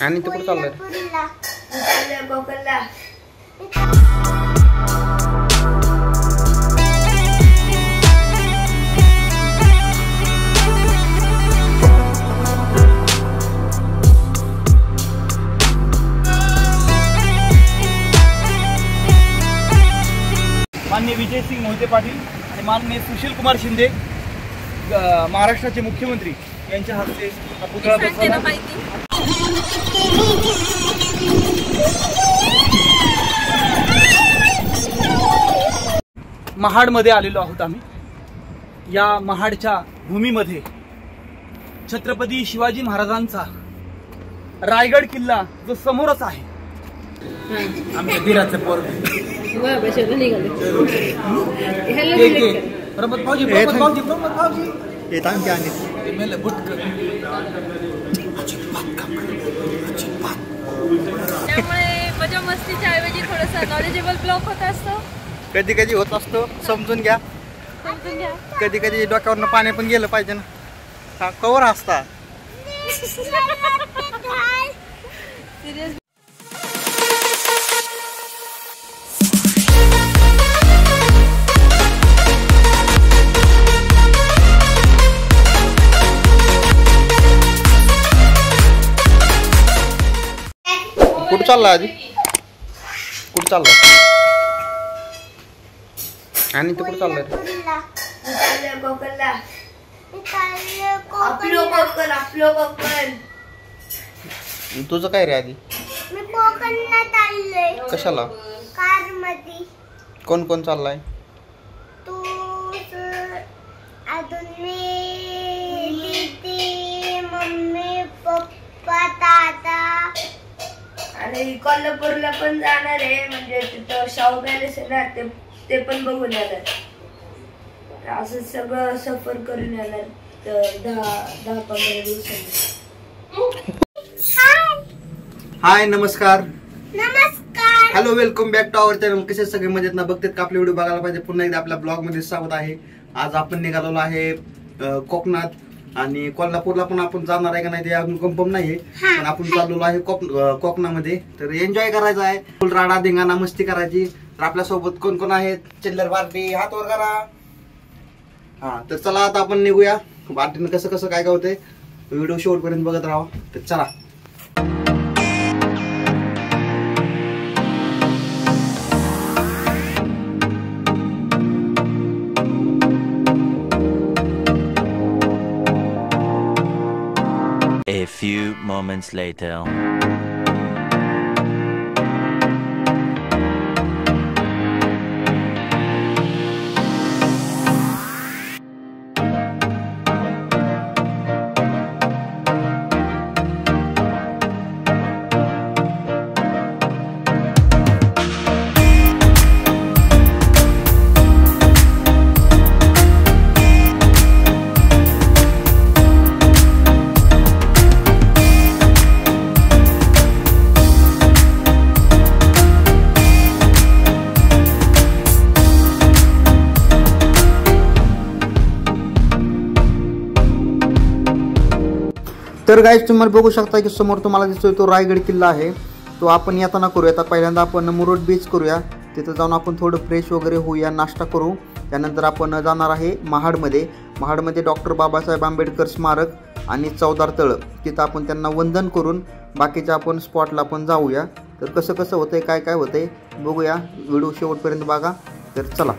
आणि तू कुठं चाललाय? गोकलला. माननीय विजयसिंग मोहिते पाटील आणि माननीय सुशील कुमार शिंदे महाराष्ट्राचे मुख्यमंत्री यांच्या हस्ते हा पुतळा बसवला. महाडमध्ये आलेलो आहोत आम्ही. या महाडच्या भूमीमध्ये छत्रपती शिवाजी महाराजांचा रायगड किल्ला जो समोरच आहे. आमच्या धीराचं पोर त्यामुळे मजा मस्तीच्या ऐवजी थोडंसं नॉलेजेबल ब्लॉग होत असतो. कधी कधी होत असतो, समजून घ्या. कधी कधी डोक्यावरनं पाणी पण गेलं पाहिजे ना. हा कवर असता. कुठं चालला आधी? कुठं चालला? आणि तू कुठं चाललाय? गोकलला. तुझं काय रे आधी? मी कोकणला चाललोय. कशाला? कार मध्ये. कोण कोण चाललाय? तू, अजून मी, दीदी, मम्मी, पप्पा, दादा. आणि कोल्हापूरला पण जाणार आहे. म्हणजे तिथं शाहू पॅलेस आहे ना, ते पण बघून येणार. असं सगळं सफर करून येणार 10-15 दिवसांनी. हाय, नमस्कार. नमस्कार. Hello, welcome back to our channel. कसे सगळे मजेत ना? बघतात का? आपले व्हिडिओ बघायला पाहिजे. पुन्हा एकदा आपल्या ब्लॉग मध्ये स्वागत आहे. आज आपण निघालेलो आहे कोकणात, आणि कोल्हापूरला पण आपण जाणार आहे का नाही ते अजून कन्फर्म नाहीये. पण आपण चाललेलो आहे कोकणामध्ये. तर एन्जॉय करायचा आहे, फुल राडा धिंगाणा मस्ती करायची. तर आपल्या सोबत कोण कोण आहेत? चिल्लर पार्टी, हात वर करा. हा, तर चला आता आपण निघूया. पार्टीनं कसं कसं काय काय होतंय व्हिडिओ शेवटपर्यंत बघत राहा. तर चला. A few moments later. तर गाईस, तुम्हाला बघू शकता की समोर तुम्हाला दिसतोय तो रायगड किल्ला आहे. तो आपण येताना करूया. आता पहिल्यांदा आपण मुरुड बीच करूया. तिथं जाऊन आपण थोडं फ्रेश वगैरे होऊया, नाश्ता करू. त्यानंतर आपण जाणार आहे महाडमध्ये डॉक्टर बाबासाहेब आंबेडकर स्मारक आणि चौदार तळ. तिथं आपण त्यांना वंदन करून बाकीच्या आपण स्पॉटला पण जाऊया. तर कसं कसं होतंय, काय काय होतंय बघूया. व्हिडिओ शेवटपर्यंत बघा. तर चला.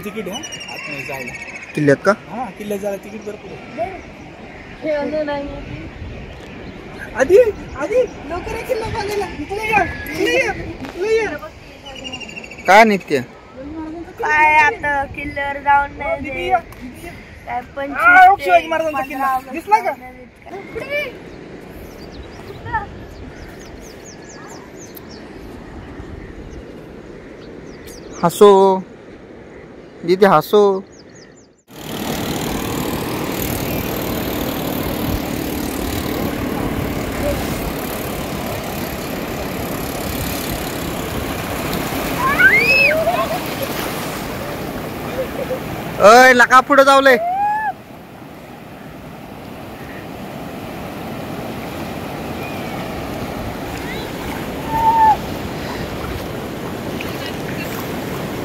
तिकीट आहे आतमध्ये जायला. किल्ल्यात का? हा, किल्ल्यात जायला तिकीट भरपूर आधी लवकर किल्ला बघायला. काय नित्य काय आता किल्ल्यावर जाऊन नाही. काय पण शिवाजी महाराजांचा किल्ला दिसला का? हसो दीदी हसो. अय लका पुढे जावले.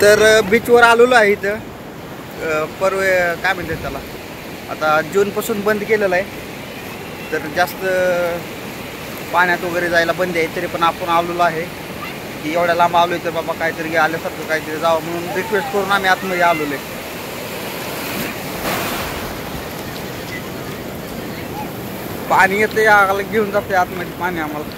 तर बीचवर आलेलो आहे इथं. पर्व काय म्हणतात त्याला, आता जूनपासून बंद केलेलं आहे. तर जास्त पाण्यात वगैरे जायला बंद आहे. तरी पण आपण आलेलो आहे की एवढ्या लांब आलो आहे तर बाबा काहीतरी आल्यासारखं काहीतरी जावं म्हणून रिक्वेस्ट करून आम्ही आतमध्ये आलेलो आहे. पाणी येते आम्हाला घेऊन जाते आतमध्ये पाणी आम्हाला.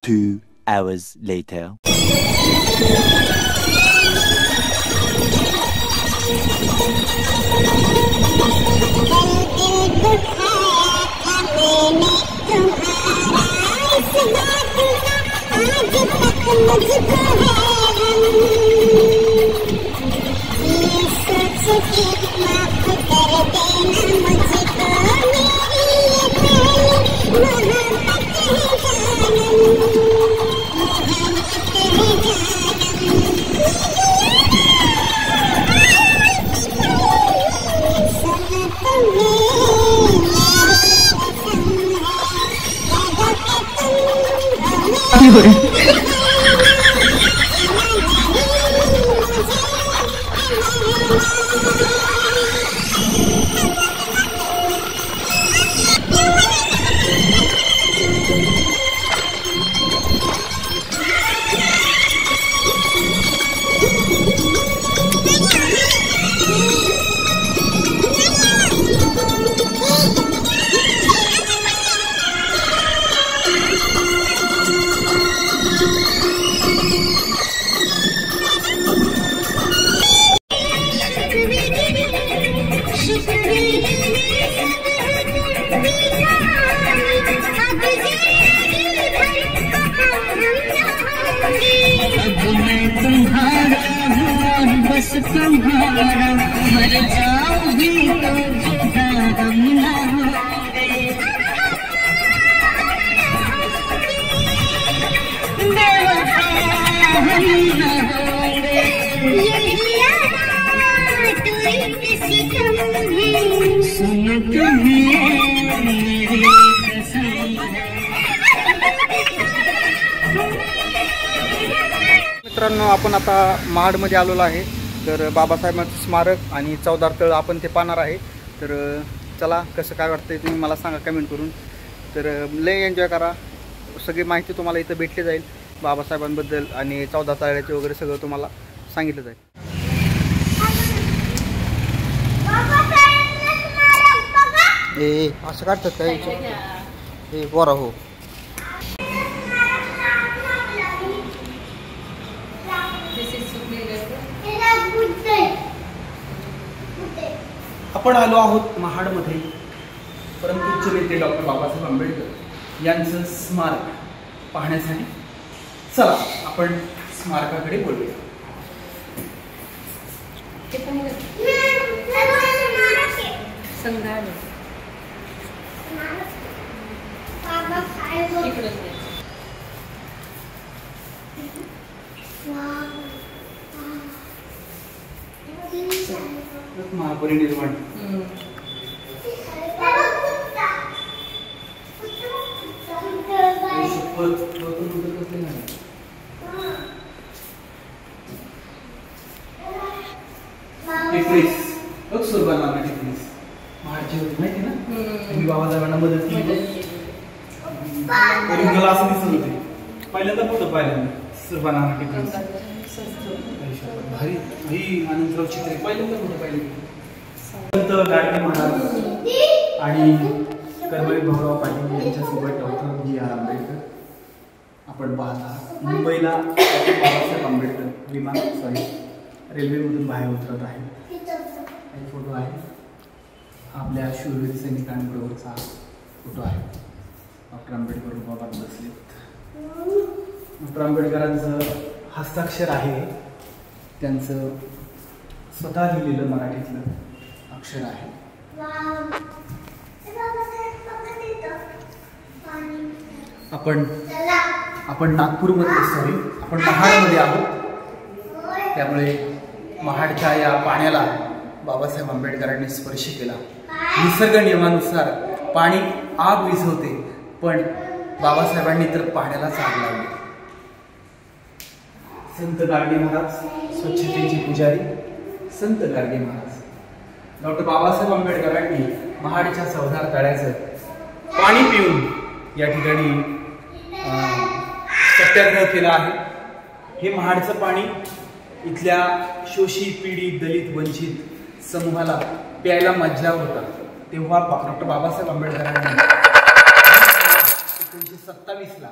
Two hours later. मित्रांनो, आपण आता महाडमध्ये आलेलो आहे. तर बाबासाहेबांचं स्मारक आणि चौदार तळ आपण ते पाहणार आहे. तर चला, कसं काय वाटतंय तुम्ही मला सांगा कमेंट करून. तर लय एन्जॉय करा. सगळी माहिती तुम्हाला इथं भेटली जाईल बाबासाहेबांबद्दल आणि चौदार तळ्याचे वगैरे सगळं तुम्हाला सांगितलं जाईल. ए असं काढतात काय हे बरं हो. आपण आलो आहोत महाडमध्ये परमपूज्य नेते डॉक्टर बाबासाहेब आंबेडकर यांचं स्मारक पाहण्यासाठी. चला आपण स्मारकाकडे बोलूया. महापरिनिर्वाण तुम्ही बाबासाहेबांना मदत केली तरी मला असं दिसत होते. पहिल्यांदा फोटो पाहिला सर्वांना भारी ही अनंतराव चित्रे पहिल्यांदा फोटो पाहिले. संत गाडगे महाराज आणि कर्मवीर भाऊराव पाटील यांच्यासोबत डॉक्टर जी आर आंबेडकर आपण पाहता. मुंबईला बाबासाहेब आंबेडकर विमान रेल्वेमधून बाहेर उतरत आहे. एक फोटो आहे आपल्या शूरवीर सैनिकांबरोबरचा फोटो आहे. डॉक्टर आंबेडकर उभाबात बसलेत. डॉक्टर आंबेडकरांचं हस्ताक्षर आहे. त्यांचं स्वतः लिहिलेलं मराठीतलं अक्षर आहे. आपण नागपूरमध्ये सॉरी आपण महाडमध्ये आहोत. त्यामुळे महाडच्या या पाण्याला बाबासाहेब आंबेडकरांनी स्पर्श केला. निसर्ग नियमानुसार पाणी आग विझवते, पण बाबासाहेबांनी तर पाण्यालाच आग लावली. संत गाडगे महाराज स्वच्छतेचे पुजारी संत गाडगे महाराज. डॉक्टर बाबासाहेब आंबेडकरांनी महाडच्या चौदार तळ्याचं पाणी पिऊन या ठिकाणी सत्याग्रह केला आहे. हे महाडचं पाणी इथल्या शोषित पीडित दलित वंचित समूहाला प्यायला मज्जाव होता. तेव्हा डॉक्टर बाबासाहेब आंबेडकरांनी 1927ला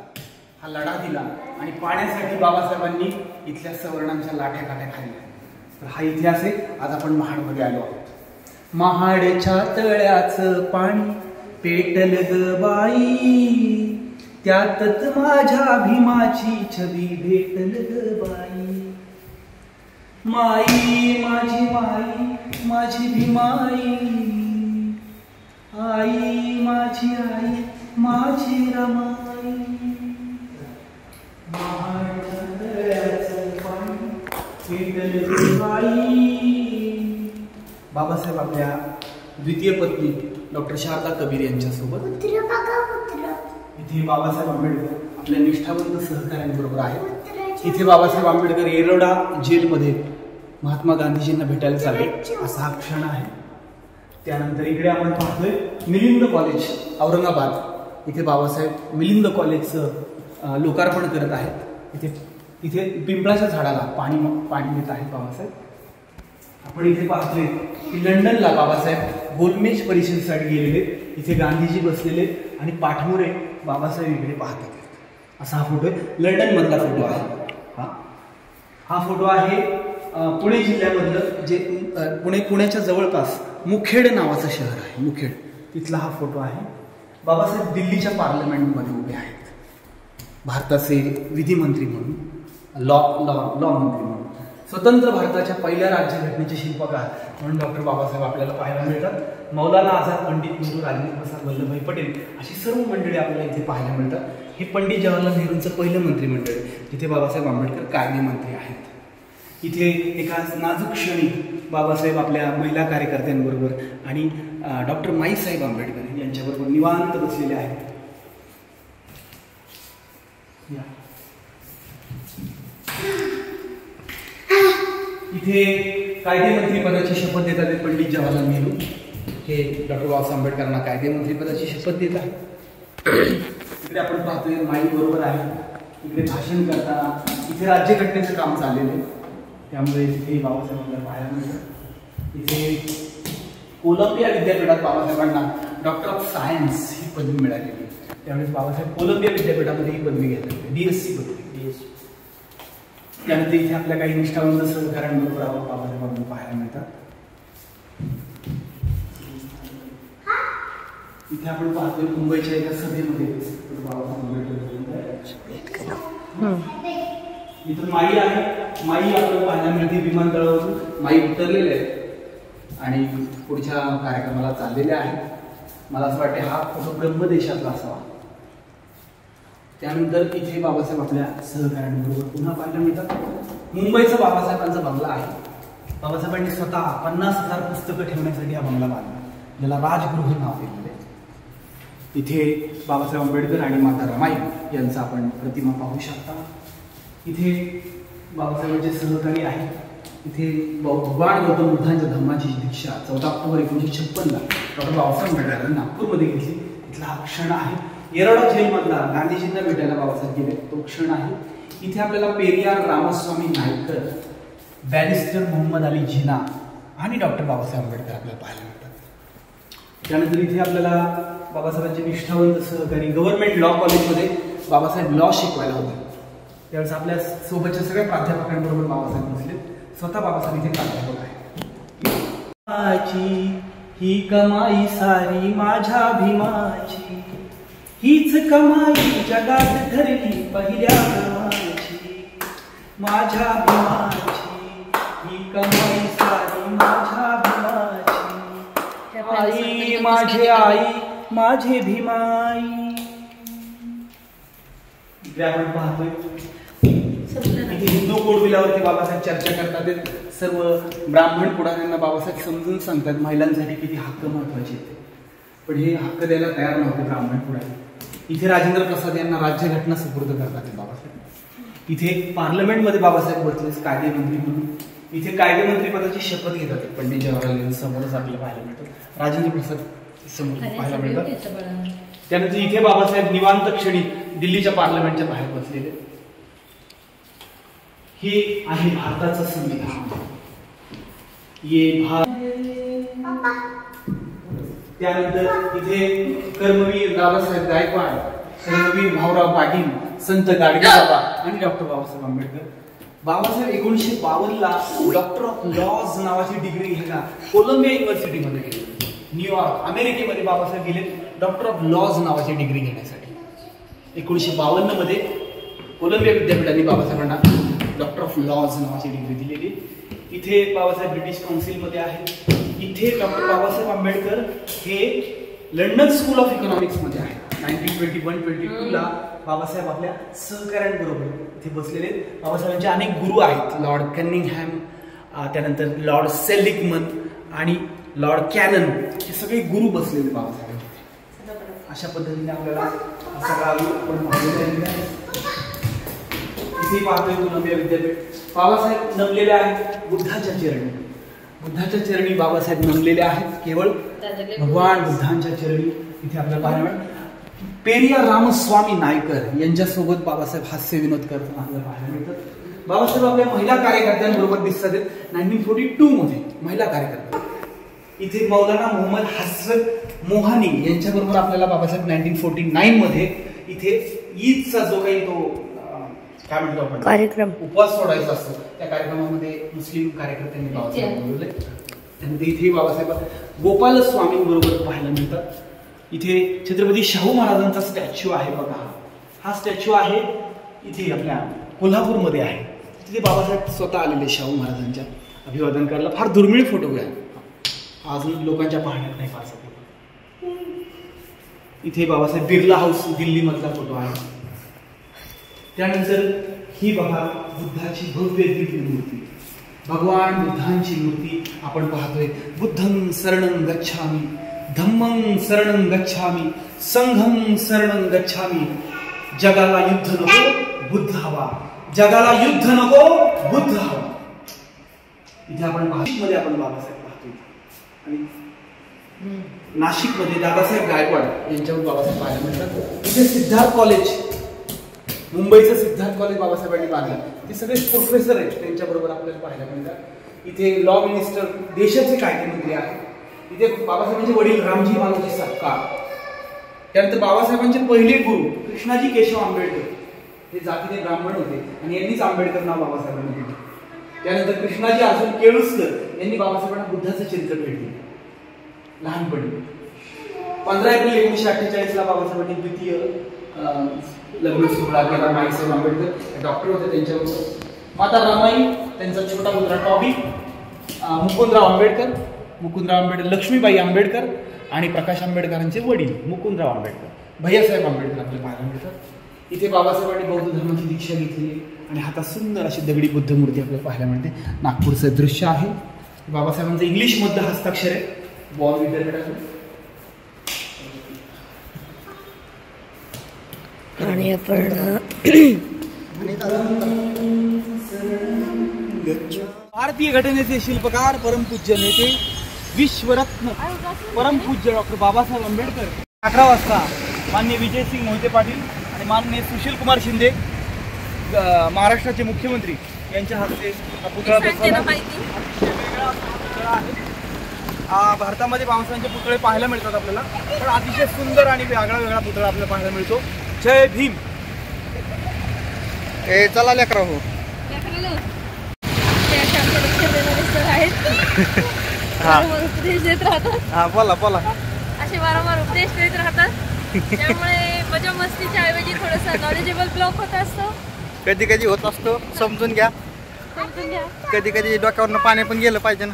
हा लढा दिला आणि पाण्यासाठी बाबासाहेबांनी इथल्या सवर्णांच्या लाठ्या काठ्या खाल्ल्या. तर हा इतिहास आहे. आज आपण महाडमध्ये आलो आहोत. महाडच्या तळ्याचं पाणी पेटल ग बाई, त्यातच माझ्या भीमाची छबी भेटल ग बाई. माई माझी माई माझी भीमाई, आई माझी आई माझी रमाई. महाडच्या तळ्याचं पाणी पेटल ग बाई. बाबासाहेब आपल्या द्वितीय पत्नी डॉक्टर शारदा कबीर यांच्यासोबत इथे बाबासाहेब आंबेडकर आपल्या निष्ठावंत सहकाऱ्यांबरोबर आहेत. इथे बाबासाहेब आंबेडकर येरवडा जेलमध्ये महात्मा गांधीजींना भेटायला चालले असा हा क्षण आहे. त्यानंतर इकडे आपण पाहतोय मिलिंद कॉलेज औरंगाबाद. इथे बाबासाहेब मिलिंद कॉलेजचं लोकार्पण करत आहेत. इथे पिंपळाच्या झाडाला पाणी देत आहेत बाबासाहेब. आपण इथे पाहतोय की लंडनला बाबासाहेब गोलमेज परिषदेसाठी गेलेले. इथे गांधीजी बसलेले आणि पाठमोरे बाबासाहेब इकडे पाहतात. असा हा फोटो आहे. लंडन मधला फोटो आहे. हा फोटो आहे पुणे जिल्ह्यामधलं जे पुण्याच्या जवळपास मुखेड नावाचं शहर आहे. मुखेड तिथला हा फोटो आहे. बाबासाहेब दिल्लीच्या पार्लमेंटमध्ये उभे आहेत. भारताचे विधिमंत्री म्हणून लॉ मंत्री म्हणून स्वतंत्र भारताच्या पहिल्या राज्यघटनेचे शिल्पकार म्हणून डॉक्टर बाबासाहेब आपल्याला पाहायला मिळतात. मौलाना आझाद, पंडित नेहरू, राजेंद्र प्रसाद, वल्लभभाई पटेल अशी सर्व मंडळी आपल्याला इथे पाहायला मिळतात. हे पंडित जवाहरलाल नेहरूंचं पहिलं मंत्रिमंडळ जिथे बाबासाहेब आंबेडकर कायदे मंत्री आहेत. इथे एका नाजूक क्षणी बाबासाहेब आपल्या महिला कार्यकर्त्यांबरोबर आणि डॉक्टर माईसाहेब आंबेडकर यांच्याबरोबर निवांत बसलेले आहेत. इथे कायदेमंत्री पदाची शपथ देतात ते पंडित जवाहरलाल नेहरू. हे डॉक्टर बाबासाहेब आंबेडकरांना कायदेमंत्री पदाची शपथ देत आहेत. इकडे आपण पाहतोय माई बरोबर आहे. इकडे भाषण करताना इथे राज्यघटनेचं काम चाललेलं आहे. त्यामुळे तिथे बाबासाहेबांना पाहायला मिळतं. इथे कोलंबिया विद्यापीठात बाबासाहेबांना डॉक्टर ऑफ सायन्स ही पदवी मिळालेली. त्यावेळेस बाबासाहेब कोलंबिया विद्यापीठामध्ये ही पदवी घेतली, DSc पदवी. त्यानंतर इथे आपल्या काही निष्ठावंत सहकाऱ्यांबरोबर बाबासाहेबांना पाहायला मिळतात. इथे आपण पाहतोय मुंबईच्या एका सभेमध्ये इथं माई आहे. माई आपल्याला पाहायला मिळते. विमानतळावरून माई उतरलेले आहेत आणि पुढच्या कार्यक्रमाला चाललेले आहेत. मला असं वाटते हा फोटो ब्रह्मदेशातला असावा. त्यानंतर इथे बाबासाहेब आपल्या सहकाऱ्यांबरोबर पुन्हा पाहायला मिळतात. मुंबईचा बाबासाहेबांचा बंगला आहे. बाबासाहेबांनी स्वतः 50,000 पुस्तकं ठेवण्यासाठी हा बंगला बांधला, ज्याला राजगृह नाव दिलेलं आहे. इथे बाबासाहेब आंबेडकर आणि माता रमाई यांचा आपण प्रतिमा पाहू शकता. इथे बाबासाहेबांचे सहकारी आहेत. इथे भगवान गौतम बुद्धांच्या धम्माची दीक्षा 14 ऑक्टोबर 1956ला डॉक्टर बाबासाहेब आंबेडकरांनी नागपूरमध्ये घेतली. इथला हा क्षण आहे. येरवडा जेलमधला गांधीजींना भेटायला बाबासाहेब गेले तो क्षण आहे. इथे आपल्याला पेरियार रामस्वामी नायकर, बॅरिस्टर मोहम्मद अली जिना आणि डॉक्टर बाबासाहेब आंबेडकर आपल्याला पाहायला मिळतात. त्यानंतर इथे आपल्याला बाबासाहेबांचे निष्ठावंत सहकारी गव्हर्नमेंट लॉ कॉलेजमध्ये बाबासाहेब लॉ शिकवायला होते. त्यावेळेस आपल्या सोबतच्या सगळ्या प्राध्यापकांबरोबर बाबासाहेब बसले. स्वतः बाबासाहेब इथे प्राध्यापक आहे. ही कमाई सारी माझ्या भीमाची, हीच कमाई जगात धरली पहिल्या क्रमाची, माझ्या भीमाची ही कमाई सारी माझ्या भीमाची, आई माझे आई माझे भीमाई. इकडे आपण पाहतोय हिंदू कोडविलावरती बाबासाहेब चर्चा करतात. सर्व ब्राह्मण पुढाऱ्यांना बाबासाहेब समजून सांगतात महिलांसाठी किती हक्क महत्वाचे आहेत. पण हे हक्क द्यायला तयार नव्हते ब्राह्मण पुढारी. इथे राजेंद्र प्रसाद यांना राज्यघटना सुपूर्द करतात बाबासाहेब. इथे पार्लमेंटमध्ये बाबासाहेब बसले कायदेमंत्री म्हणून. इथे कायदेमंत्री पदाची शपथ घेतात पंडित जवाहरलाल नेहरू समोरच आपल्याला पाहायला मिळतात. राजेंद्र प्रसाद समोर पाहायला मिळतात. त्यानंतर इथे बाबासाहेब निवांत क्षणी दिल्लीच्या पार्लमेंटच्या बाहेर बसलेले. हे आहे भारताचं संविधान. त्यानंतर इथे कर्मवीर दादासाहेब गायकवाड, कर्मवीर भाऊराव पाटील, संत गाडगेबाबा आणि डॉक्टर बाबासाहेब आंबेडकर. बाबासाहेब 1952 ला डॉक्टर ऑफ लॉज नावाची डिग्री घ्यायला कोलंबिया युनिव्हर्सिटीमध्ये गेले. न्यूयॉर्क अमेरिकेमध्ये बाबासाहेब गेले डॉक्टर ऑफ लॉज नावाची डिग्री घेण्यासाठी. 1952 मध्ये कोलंबिया विद्यापीठाने बाबासाहेबांना डॉक्टर ऑफ लॉज नावाची डिग्री दिलेली. इथे बाबासाहेब ब्रिटिश काउन्सिलमध्ये आहेत. इथे डॉक्टर बाबासाहेब आंबेडकर हे लंडन स्कूल ऑफ इकॉनॉमिक्समध्ये आहे. 1921-22 ला बाबासाहेब आपल्या सहकाऱ्यांबरोबर इथे बसलेले. बाबासाहेबांचे अनेक गुरु आहेत. लॉर्ड कनिंगहॅम, त्यानंतर लॉर्ड सेलिगमन आणि लॉर्ड कॅनन हे सगळे गुरु बसलेले बाबासाहेब. अशा पद्धतीने आपल्याला सगळा आपण पाहिलेला आहे. इथे पाहतोय कोलंबिया विद्यापीठ. बाबासाहेब नमलेले आहेत बुद्धाच्या चरणी. बुद्धाच्या चरणी बाबासाहेब नमलेले आहेत. केवळ भगवान बुद्धांच्या चरणी इथे आपल्याला पाहायला मिळेल. पेरियार रामस्वामी नायकर यांच्यासोबत बाबासाहेब हास्य विनोद करताना आपल्याला पाहायला मिळतात. बाबासाहेब आपल्या महिला कार्यकर्त्यांबरोबर दिसतात. 1942 मध्ये महिला कार्यकर्ते. इथे मौलाना मोहम्मद हसरत मोहानी यांच्याबरोबर आपल्याला बाबासाहेब 1949 मध्ये इथे ईदचा जो काही तो काय म्हणतो आपण कार्यक्रम उपवास सोडायचा असतो त्या कार्यक्रमामध्ये मुस्लिम कार्यकर्त्यांनी बाबासाहेब बोलवले. त्यानंतर इथे बाबासाहेब गोपाल स्वामींबरोबर पाहायला मिळतात. इथे छत्रपती शाहू महाराजांचा स्टॅच्यू आहे बघा. हा स्टॅच्यू आहे इथे आपल्या कोल्हापूरमध्ये आहे. तिथे बाबासाहेब स्वतः आलेले शाहू महाराजांच्या अभिवादन करायला. फार दुर्मिळ फोटो आहे. अजून लोकांच्या पाहण्यात नाही फारसा फोटो. इथे बाबासाहेब बिर्ला हाऊस दिल्ली मधला फोटो आहे. त्यानंतर ही बघा बुद्धाची भव्य दिव्य मूर्ती. भगवान बुद्धांची मूर्ती आपण पाहतोय. बुद्धं शरणं गच्छामि, धम्मं शरणं गच्छामि, संघं शरणं गच्छामि. जगाला युद्ध नको बुद्ध हवा, जगाला युद्ध नको बुद्ध हवा. इथे आपण नाशिकमध्ये आपण बाबासाहेब पाहतोय. आणि नाशिकमध्ये दादासाहेब गायकवाड यांच्यावर बाबासाहेब पाहायला मिळतात. इथे सिद्धार्थ कॉलेज, मुंबईचं सिद्धार्थ कॉलेज बाबासाहेबांनी बांधलं. ते सगळे प्रोफेसर आहेत त्यांच्याबरोबर आपल्याला पाहायला मिळतात. इथे लॉ मिनिस्टर, देशाचे कायदेमंत्री आहेत. इथे बाबासाहेबांचे वडील रामजी मालोजी सपकाळ. त्यानंतर बाबासाहेबांचे पहिले गुरु कृष्णाजी केशव आंबेडकर हे जातीने ब्राह्मण होते आणि यांनीच आंबेडकर नाव बाबासाहेबांनी दिले. त्यानंतर कृष्णाजी अर्जुन केळुस्कर यांनी बाबासाहेबांना बुद्धाचं चरित्र भेटले लहानपणी. 15 एप्रिल 1948 ला बाबासाहेबांनी द्वितीय लग्न सोहळा केला. माईसाहेब आंबेडकर डॉक्टर होते त्यांच्याबरोबर. माता रमाई, त्यांचा छोटा मुलगा टॉबी, मुकुंदराव आंबेडकर, लक्ष्मीबाई आंबेडकर आणि प्रकाश आंबेडकरांचे वडील मुकुंदराव आंबेडकर, भैयासाहेब आंबेडकर आपल्याला पाहायला मिळतात. इथे बाबासाहेबांनी बौद्ध धर्माची दीक्षा घेतली आणि हातात सुंदर अशी दगडी बुद्ध मूर्ती आपल्याला पाहायला मिळते. नागपूरचं दृश्य आहे. बाबासाहेबांचं इंग्लिश मधलं हस्ताक्षर आहे. बॉल विद्यापीठातून. आणि आपण भारतीय घटनेचे शिल्पकार परमपूज्य नेते विश्वरत्न परमपूज्य डॉक्टर बाबासाहेब आंबेडकर 11 वाजता माननीय विजयसिंग मोहिते पाटील आणि माननीय सुशील कुमार शिंदे महाराष्ट्राचे मुख्यमंत्री यांच्या हस्ते हा पुतळा बसवला. वेगळा पुतळा आहे. भारतामध्ये बाबासाहेबांचे पुतळे पाहायला मिळतात आपल्याला, पण अतिशय सुंदर आणि वेगळा पुतळा आपल्याला पाहायला मिळतो. जय भीम. ए चला लेकरा हो. उपदेश देत राहतात. हा बोला बोला. असे वारंवार उपदेश देत राहतात, त्यामुळे मजा मस्तीच्या ऐवजी थोडंसं नॉलेजेबल ब्लॉग होत असतो. कधी कधी होत असतो, समजून घ्या. कधी कधी डोक्यावरनं पाणी पण गेलं पाहिजे ना.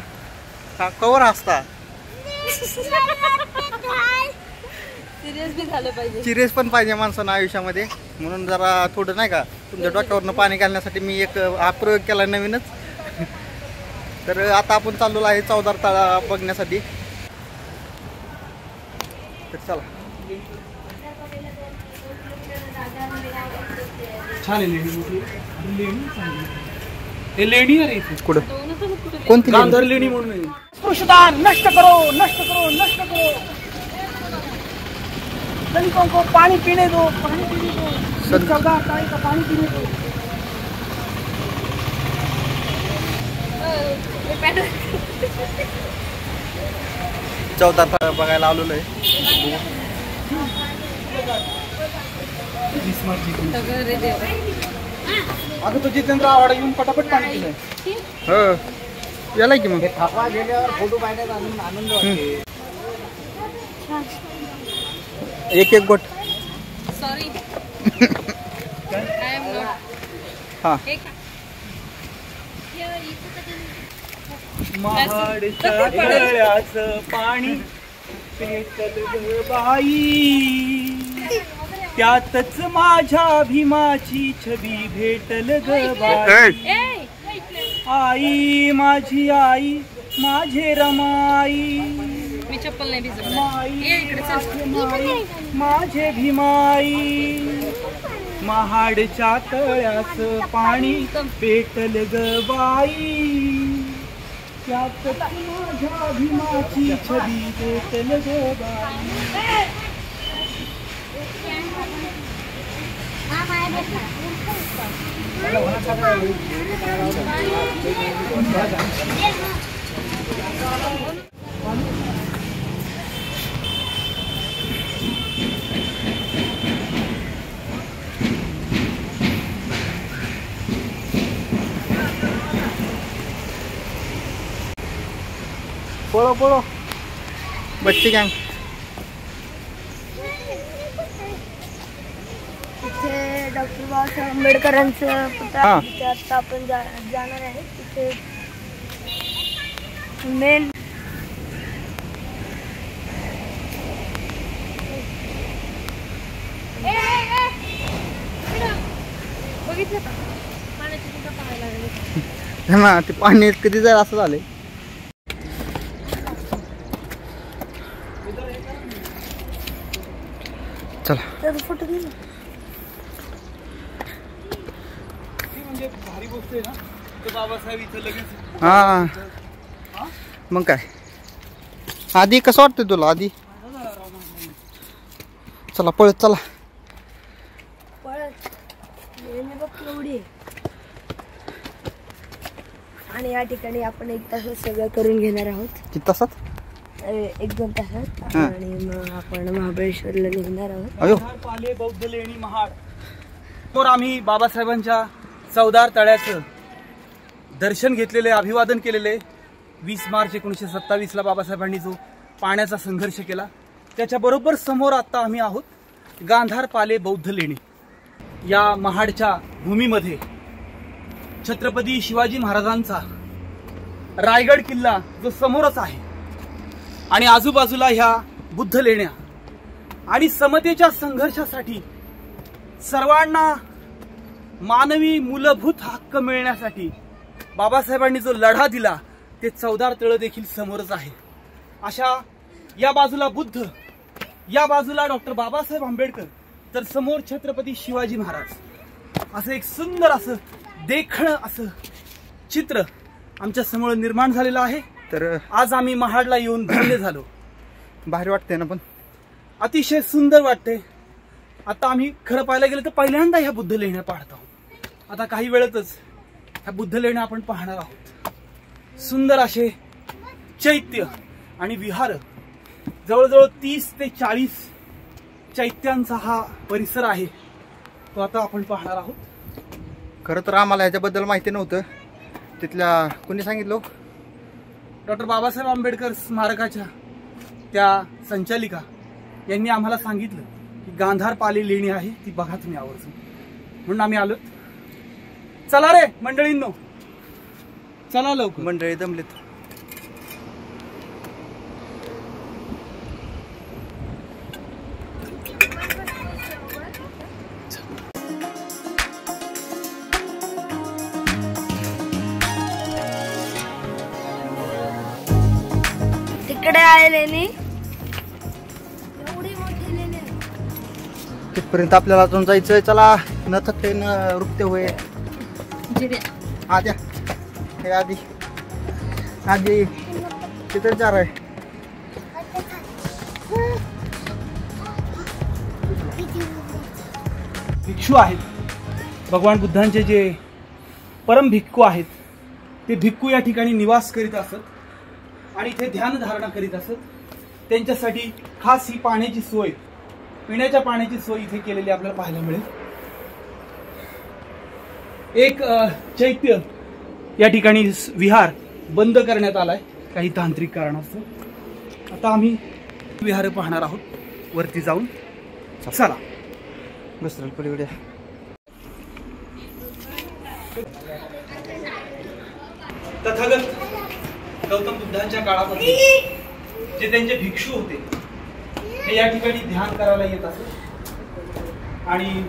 हा कवर असता सिरियस बी झालं पाहिजे, सिरियस पण पाहिजे माणसानं आयुष्यामध्ये. म्हणून जरा थोडं नाही का तुमच्या डोक्यावरनं पाणी घालण्यासाठी मी एक हा प्रयोग केला नवीनच. तर आता आपण चाललो आहे चौदार तळा बघण्यासाठी. तर चला. छान आहे लेणी आहे इथे. कुठं कोणती गांधार लेणी म्हणून आहे. स्पृशदान नष्ट करो, नष्ट करो, नष्ट करो. दलितों को पानी पीने दो, पानी पीने दो. सरदार ताई का पानी पीने दो. चौदार तळा बघायला आलेलो आहे. अगं तो जितेंद्र आव्हाड येऊन पटापट पाणी पिलंय. हो याला की मग थापा गेल्यावर फोटो पाहण्यात आनंद वाटते. एक एक गोट. Sorry I am not. हा महाडच्या तळ्याचं पाणी पेटल ग बाई, त्यातच माझ्या भीमाची छबी भेटल ग बाई. आई माझी आई माझे रमाई, मी चप्पल नाही भिजवणार. माई माझे भीमाई, महाडच्या तळ्याचं पाणी पेटल ग बाई, त्यातच माझ्या भीमाची छबी भेटल ग बाई. पळो पळो बच्ची गँग. तिथे डॉक्टर बाबासाहेब आंबेडकरांचं पुतळा हा. तिथे आता आपण जाणार आहे. तिथे मेन बघितलं का पाण्याची कुठं पाहायला लागले. ना ते पाणी कधी जाईल असं झालंय. चला त्याचा फोटो घे ना. म्हणजे भारी गोष्ट आहे ना, तर बाबासाहेब इथं लगेच. हा मग काय आधी कसं वाटतंय तुला आधी. चला पळत चला. पळत बघ एवढी. आणि या ठिकाणी आपण 1 तासात सगळं करून घेणार आहोत. किती तासात. 1-2 तासात. आणि मग आपण महाबळेश्वरला निघणार आहोत. अयो पाले बौद्ध लेणी महाड. तर आम्ही बाबासाहेबांच्या चौदार तळ्याचं दर्शन घेतलेले, अभिवादन केलेले. 20 मार्च 1927ला बाबासाहेबांनी जो पाण्याचा संघर्ष केला, त्याच्याबरोबर समोर आता आम्ही आहोत गांधार पाले बौद्ध लेणी. या महाडच्या भूमीमध्ये छत्रपती शिवाजी महाराजांचा रायगड किल्ला जो समोरच आहे, आणि आजूबाजूला ह्या बुद्ध लेण्या. आणि समतेच्या संघर्षासाठी, सर्वांना मानवी मूलभूत हक्क मिळण्यासाठी बाबासाहेबांनी जो लढा दिला, ते चौदार तळ देखील समोरच आहे. अशा या बाजूला बुद्ध, या बाजूला डॉक्टर बाबासाहेब आंबेडकर, तर समोर छत्रपती शिवाजी महाराज. असं एक सुंदर असं देखणं असं चित्र आमच्या समोर निर्माण झालेलं आहे. तर आज आम्ही महाडला येऊन धन्य झालो. भारी वाटते ना, पण अतिशय सुंदर वाटते. आता आम्ही खरं पाहायला गेलं तर पहिल्यांदा ह्या बुद्ध लेण्या पाहत आहोत. आता काही वेळातच ह्या बुद्ध लेण्या आपण पाहणार आहोत. सुंदर असे चैत्य आणि विहार, जवळजवळ 30 ते 40 चैत्यांचा हा परिसर आहे, तो आता आपण पाहणार आहोत. खरं तर आम्हाला ह्याच्याबद्दल माहिती नव्हतं. तिथल्या कोणी सांगितलं? डॉक्टर बाबासाहेब आंबेडकर स्मारकाच्या त्या संचालिका यांनी आम्हाला सांगितलं की गांधार पाली लेणी आहे, ती बघा तुम्ही आवर्जून, म्हणून आम्ही आलो. चला रे मंडळींनो, चला लवकर. मंडळी दमलेत. तिकडे आहे लेणी, तिथपर्यंत आपल्याला अजून जायचंय. चला, न थकते न रुकते होय. आद्या हे आधी आधी तिथे जा आहे. भिक्षू आहेत, भगवान बुद्धांचे जे परम भिक्खू आहेत, ते भिक्खू या ठिकाणी निवास करीत असत आणि इथे ध्यान धारणा करीत असत. त्यांच्यासाठी खास ही पाण्याची सोय, पिण्याच्या पाण्याची सोय इथे केलेली आपल्याला पाहायला मिळेल. एक चैत्य या ठिकाणी विहार बंद करण्यात आलाय काही तांत्रिक कारणास्तव. आता आम्ही विहार पाहणार आहोत वरती जाऊन. चला. बसराल पलीकडे. तथागत गौतम बुद्धांच्या काळामध्ये जे त्यांचे भिक्षू होते हे या ठिकाणी ध्यान करायला येत असत आणि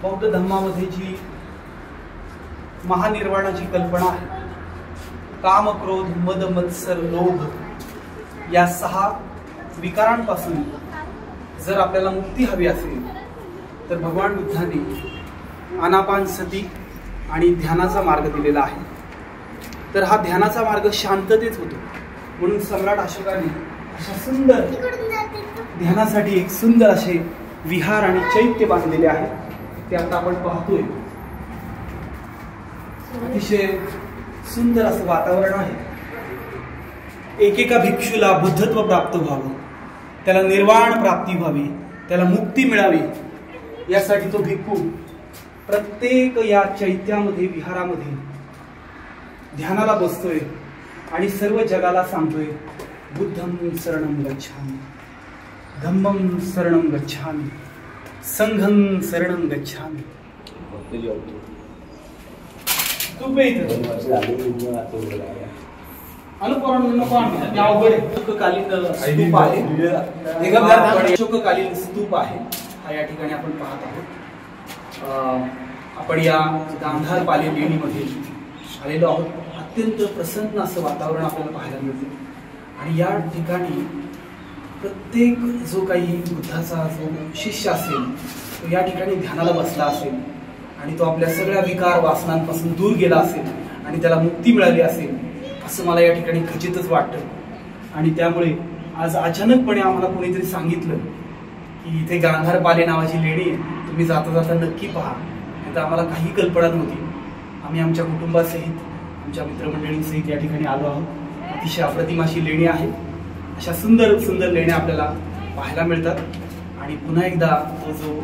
बौद्ध धर्मामध्ये जी महानिर्वाणाची कल्पना आहे, काम, क्रोध, मद, मत्सर, लोभ या 6 विकारांपासून जर आपल्याला मुक्ती हवी असेल तर भगवान बुद्धांनी आनापानसती आणि ध्यानाचा मार्ग दिलेला आहे. तर हा ध्यानाचा मार्ग शांततेत होतो, म्हणून सम्राट अशोकाने अशा सुंदर ध्यानासाठी एक सुंदर असे विहार आणि चैत्य बांधलेले आहे. ते आता आपण पाहतोय. अतिशय सुंदर असं वातावरण आहे. एकेका भिक्षूला बुद्धत्व प्राप्त व्हावं, त्याला निर्वाण प्राप्ती व्हावी, त्याला मुक्ती मिळावी, यासाठी तो भिक्खू प्रत्येक या चैत्यामध्ये, विहारामध्ये ध्यानाला बसतोय आणि सर्व जगाला सांगतोय, बुद्धं शरणं गच्छामि, धम्मं शरणं गच्छामि, संघं शरणं गच्छामि. अशोककालीन स्तूप आहे हा या ठिकाणी आपण पाहत आहोत. आपण या गांधार पाली लेणीमध्ये आलेलो आहोत. अत्यंत प्रसन्न असं वातावरण आपल्याला पाहायला मिळते आणि या ठिकाणी प्रत्येक जो काही बुद्धाचा जो शिष्य असेल तो या ठिकाणी ध्यानाला बसला असेल आणि तो आपल्या सगळ्या विकार वासनांपासून दूर गेला असेल आणि त्याला मुक्ती मिळाली असेल असं मला या ठिकाणी खचितच वाटतं. आणि त्यामुळे आज अचानकपणे आम्हाला कोणीतरी सांगितलं की इथे गांधार पाले नावाची लेणी आहे, तुम्ही जाता जाता नक्की पहा. नाही तर आम्हाला काही कल्पना नव्हती. आम्ही आमच्या कुटुंबासहित, आमच्या मित्रमंडळींसहित या ठिकाणी आलो आहोत. अतिशय अप्रतिम अशी लेणी आहे. अशा सुंदर सुंदर लेण्या आपल्याला पाहायला मिळतात. आणि पुन्हा एकदा तो जो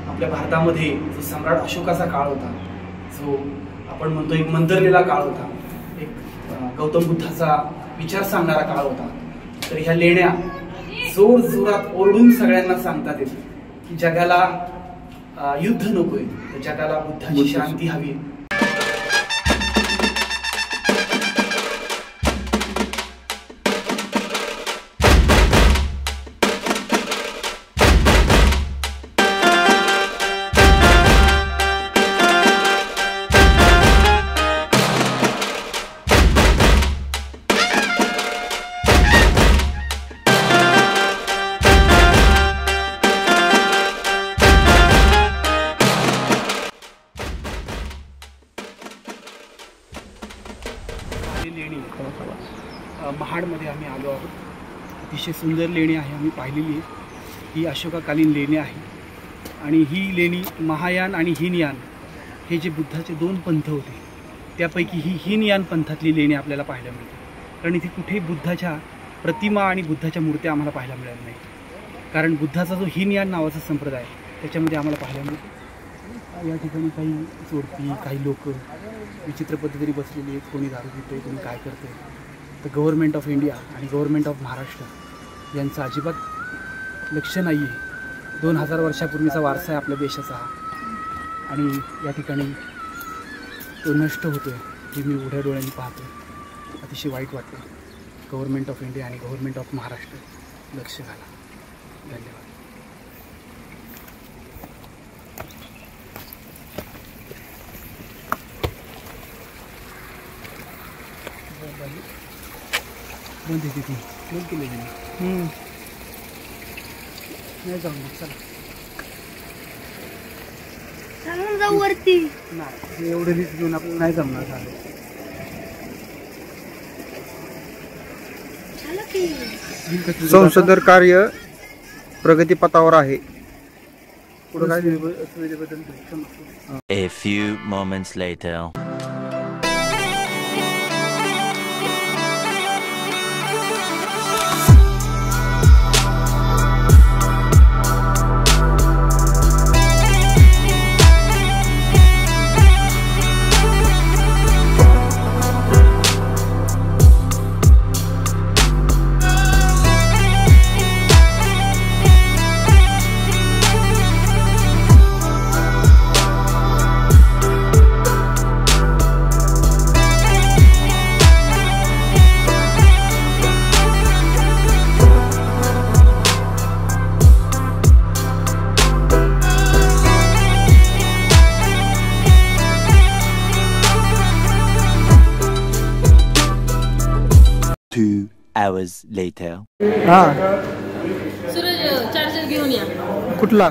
आपल्या भारतामध्ये जो सम्राट अशोकाचा काळ होता, जो आपण म्हणतो एक मंतरलेला काळ होता, एक गौतम बुद्धाचा विचार सांगणारा काळ होता, तर ह्या लेण्या जोर जोरात ओरडून सगळ्यांना सांगतात येते की जगाला युद्ध नकोय, तर जगाला बुद्धाची शांती हवी. महाडमध्ये आम्ही आलो आहोत. अतिशय सुंदर लेणी आहे, आम्ही पाहिलेली आहे. ही अशोकाकालीन लेणी आहे आणि ही लेणी महायान आणि हीनयान हे जे बुद्धाचे 2 पंथ होते त्यापैकी ही हीनयान पंथातली लेणी आपल्याला पाहायला मिळते. कारण इथे कुठेही बुद्धाच्या प्रतिमा आणि बुद्धाच्या मूर्त्या आम्हाला पाहायला मिळाल्या नाही. कारण बुद्धाचा जो हीनयान नावाचा संप्रदाय त्याच्यामध्ये आम्हाला पाहायला मिळतो. या ठिकाणी काही जोडपी, काही लोक विचित्र पद्धतीने बसलेली आहेत. कोणी दारू पितोय, कोणी काय करतोय. तर गव्हर्नमेंट ऑफ इंडिया आणि गव्हर्नमेंट ऑफ महाराष्ट्र यांचं अजिबात लक्ष नाही आहे. 2000 वर्षापूर्वीचा वारसा आहे आपल्या देशाचा आणि या ठिकाणी तो नष्ट होतोय हे मी उघड्या डोळ्यांनी पाहतो. अतिशय वाईट वाटतं. गव्हर्नमेंट ऑफ इंडिया आणि गव्हर्नमेंट ऑफ महाराष्ट्र लक्ष घाला. धन्यवाद. बंद आहे तिथे, बंद केले नाही जाऊ मग. चला जाऊ वरती. नाही एवढं रिस्क घेऊन आपल्याला नाही जमणार. झालं संशोधन कार्य प्रगतीपथावर आहे. पुढं काय सुविधेबद्दल. A few moments later. hours later. हां सूरज चार्जर घेऊन या. कुठला?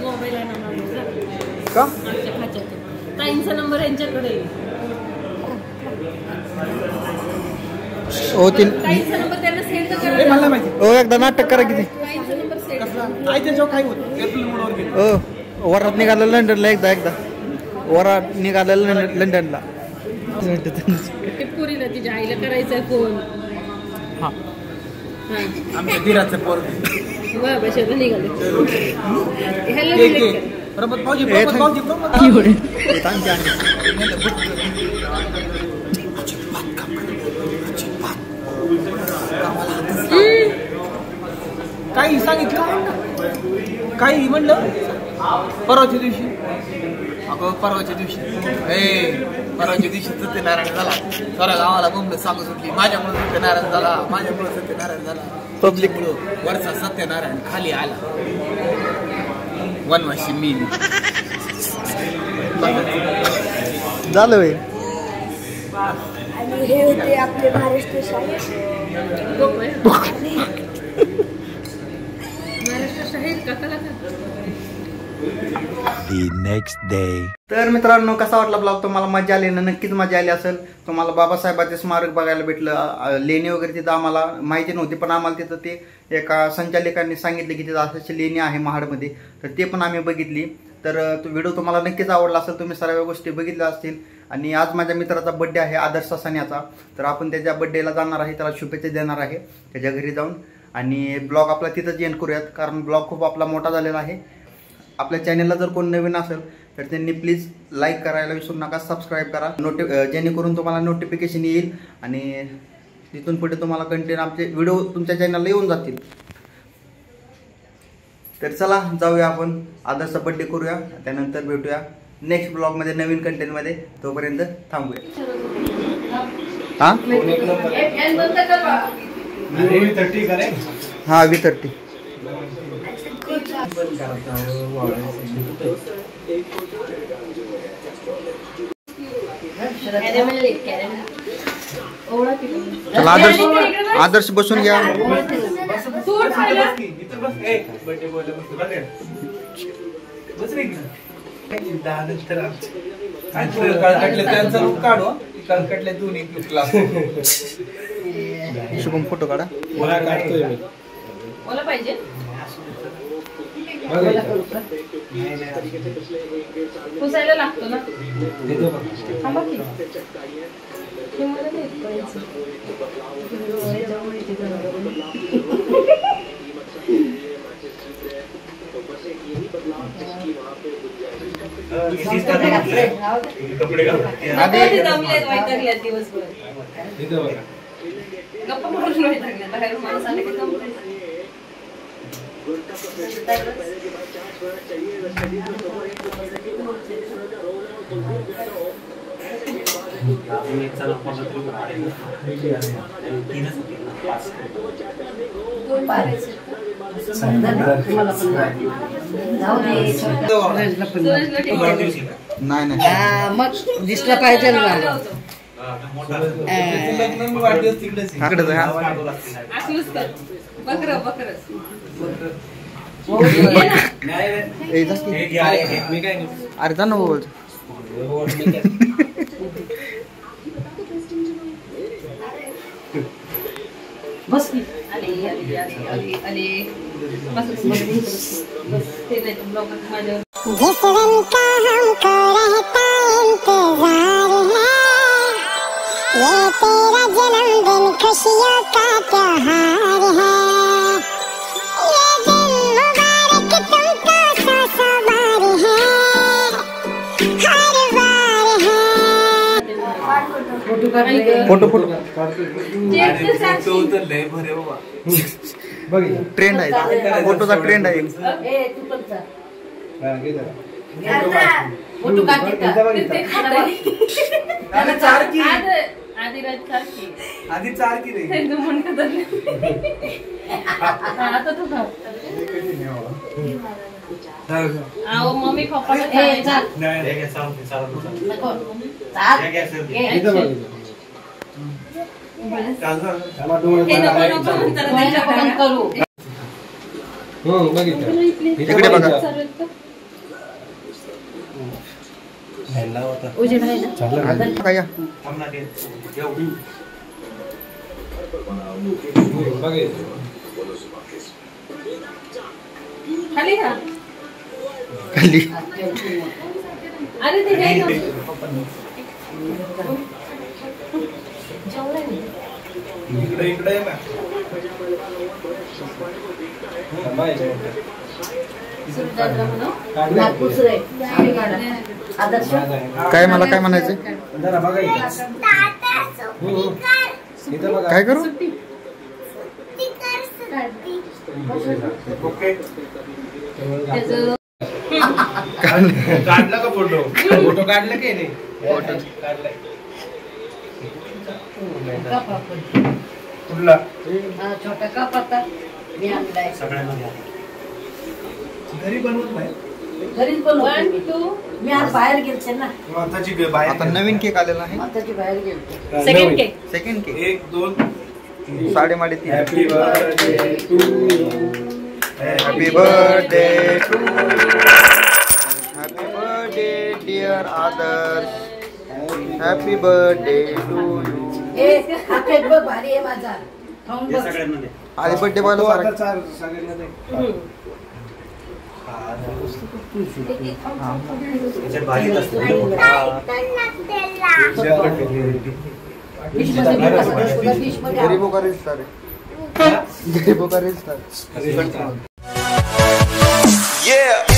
मोबाईल आणा का? आमच्या खात्यात ताईंचा नंबर यांच्याकडे. हो ते ताईंचा नंबर त्यांना सेंड मला करा. माहिती. हो एकदा नाटक करा किती. ताईंचा नंबर सेंड आई त्याच्यावर काय होतं एअरप्लेन मोडवर गेलं. हो वरात निघालं लंडनला. एकदा वरात निघालं लंडनला. ते पुरीला तिच्या आईला करायचंय फोन. हां आमच्या धीराचं पोरग बाबाशाला निघाले. ह्याला एक delete एक करा. प्रमोद भाऊजी ए, प्रमोद भाऊजी प्रमोद की होणे. काही सांगितलं काही म्हणलं परवाच्या दिवशी. अगं परवाच्या दिवशी परवाच्या दिवशी सत्यनारायण झाला. खरं गावाला बोंबलं सांगू सुटली. माझ्यामुळे सत्यनारायण झाला, माझ्यामुळे सत्यनारायण झाला. पब्लिकमुळं वरचा सत्यनारायण खाली आला. वनवाशी मी झालं वे. आणि हे होते आपले महाराष्ट्र शाहीर. महाराष्ट्र शाहीर का कलाकार. The next day. तर मित्रांनो कसा वाटला ब्लॉग? तुम्हाला मजा आली ना? नक्कीच मजा आली असेल. तुम्हाला बाबासाहेबांचे स्मारक बघायला भेटलं. लेणी वगैरे तिथं आम्हाला माहिती नव्हती, पण आम्हाला तिथं ते एका संचालकांनी सांगितले की तिथं अशाची लेणी आहे महाडमध्ये. तर ते पण आम्ही बघितली. तर तो व्हिडिओ तुम्हाला नक्कीच आवडला असेल. तुम्ही सर्व गोष्टी बघितल्या असतील. आणि आज माझ्या मित्राचा बड्डे आहे आदर्श ससाण्याचा. तर आपण त्याच्या बड्डेला जाणार आहे, त्याला शुभेच्छा देणार आहे त्याच्या घरी जाऊन. आणि ब्लॉग आपला तिथंच एंड करूयात, कारण ब्लॉग खूप आपला मोठा झालेला आहे. आपल्या चॅनलला जर कोण नवीन असेल तर त्यांनी प्लीज लाईक करायला विसरू नका, सबस्क्राईब करा, जेणेकरून तुम्हाला नोटिफिकेशन येईल आणि तिथून पुढे तुम्हाला कंटेंट आमचे व्हिडिओ तुमच्या चॅनलला येऊन जातील. तर चला जाऊया आपण आदर्शचा बड्डे करूया, त्यानंतर भेटूया नेक्स्ट ब्लॉगमध्ये नवीन कंटेंटमध्ये. तोपर्यंत थांबूया. हां हां V30. चला आदर्श बसून घ्या. कळकटले त्यांचा लुक काढू. कळकटले दोन्ही लुकला. शुभम फोटो काढा. मला काढतोय मी. मला पाहिजे पुसायला लागतो ना. थांबा की. हे मला नाही कळायचं. गप्पा मारून वैतागले. बाहेरून माणूस आले की जमले. नाही नाही मग दिसला पाहिजे ना. वाढदिवस तिकडेच इकडेच आहे, हा. असलंच कर. बकरं बकरं. ए, जा की. मी काय अरे जा ना बोल. बस की. आले आले आले आले आले. बस बस बस. ते नाही तर ब्लॉग माझ्यावर. जिस दिन का हमको रहता इंतजार है, ये तेरा जन्मदिन खुशियों का त्योहार है। ये दिन मुबारक तुमको सौ सौ बार है, हर बार है। फोटो काढ. फोटो फोटो लय भरे बाबा. ट्रेंड आहे फोटोचा ट्रेंड आहे. ए तू पण चाल. फोटो काढते का? आदिराज सारखी. आधी चार की नाही. तू म्हणत आता तू खा. आओ मम्मी पप्पा ए चाल. नको. चाल. हे नको नको म्हणतात. करू. इकडे बघा. उजेड आहे ना. काय या? खाली खा. खाली. अरे ते काय इकडे इकडे ना. नागपूर रे. आदर्श काय मला काय म्हणायचं? जरा बघा इथे. इथं बघा. काय करू? ओके. त्याचं काढला का फोटो? फोटो काढला की नाही? फोटो काढलाय. कुठला? छोटा कप आता मी आणलाय. घरी बनवत नाही. घरीच बनवते 1 मी. 2 मी आज बाहेर गेलते ना. आताची बाहेर. आता नवीन केक आलेला आहे. आताची बाहेर गेलते. Second cake. सेकंड केक 1 2 साडेमाडे 3. Happy birthday to you. Happy birthday to happy birthday dear Adarsh. Happy birthday to you. ए हा केक बघ भारी आहे माझा. खाऊन बघ. आधी बर्थडे बॉयला आता सारा चार सगळ्यांना दे. गरीबों का रिश्ता रे. गरीबों का रिश्ता. Yeah.